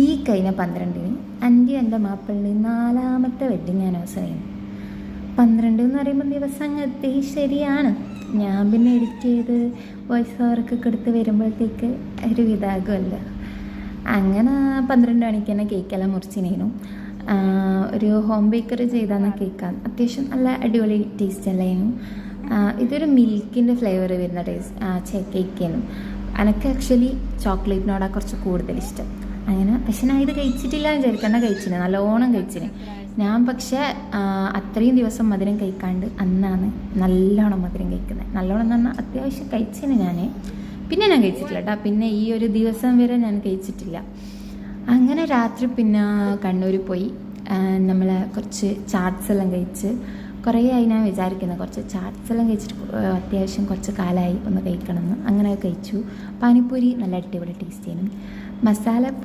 ഈ കഴിഞ്ഞ 12-ന് എൻ്റെ മാപ്പിളിൻ്റെ 4ാമത്തെ വെഡ്ഡിങ് ആനിവേഴ്സറിയാണ്. 12 എന്ന് പറയുമ്പോൾ ദിവസങ്ങത്തെ ശരിയാണ്. ഞാൻ പിന്നെ എഡിറ്റ് ചെയ്ത് വോയിസ് ഓവറൊക്കെ എടുത്ത് വരുമ്പോഴത്തേക്ക് ഒരു ഇതാകുമല്ലോ. അങ്ങനെ 12 മണിക്ക് തന്നെ കേക്കെല്ലാം മുറിച്ചിനേനും. ഒരു ഹോം ബേക്കറി ചെയ്താൽ കേക്കാണ്. അത്യാവശ്യം നല്ല അടിപൊളി ടേസ്റ്റ് അല്ലായിരുന്നു. ഇതൊരു മിൽക്കിൻ്റെ ഫ്ലേവർ വരുന്ന കേക്കായിരുന്നു. എനിക്ക് ആക്ച്വലി ചോക്ലേറ്റിനോടാണ് കുറച്ച് കൂടുതൽ ഇഷ്ടം. അങ്ങനെ പക്ഷെ ഞാൻ ഇത് കഴിച്ചിട്ടില്ല വിചാരിക്കണ്ട, കഴിച്ചിന്, നല്ലോണം കഴിച്ചിന് ഞാൻ. പക്ഷേ അത്രയും ദിവസം മധുരം കഴിക്കാണ്ട് അന്നാണ് നല്ലോണം മധുരം കഴിക്കുന്നത്. നല്ലോണം എന്ന് പറഞ്ഞാൽ അത്യാവശ്യം കഴിച്ചിന് ഞാൻ. പിന്നെ ഞാൻ കഴിച്ചിട്ടില്ല കേട്ടോ. പിന്നെ ഈ ഒരു ദിവസം വരെ ഞാൻ കഴിച്ചിട്ടില്ല. അങ്ങനെ രാത്രി പിന്നെ കണ്ണൂർ പോയി നമ്മൾ കുറച്ച് ചാട്സ് എല്ലാം കഴിച്ച്. കുറേ ആയി ഞാൻ വിചാരിക്കുന്നത് കുറച്ച് ചാട്സ് എല്ലാം കഴിച്ചിട്ട് അത്യാവശ്യം കുറച്ച് കാലമായി ഒന്ന് കഴിക്കണമെന്ന്. അങ്ങനെ കഴിച്ചു. പാനിപ്പൂരി നല്ല അടിപൊളി ടേസ്റ്റ് ചെയ്യുന്നു. മസാല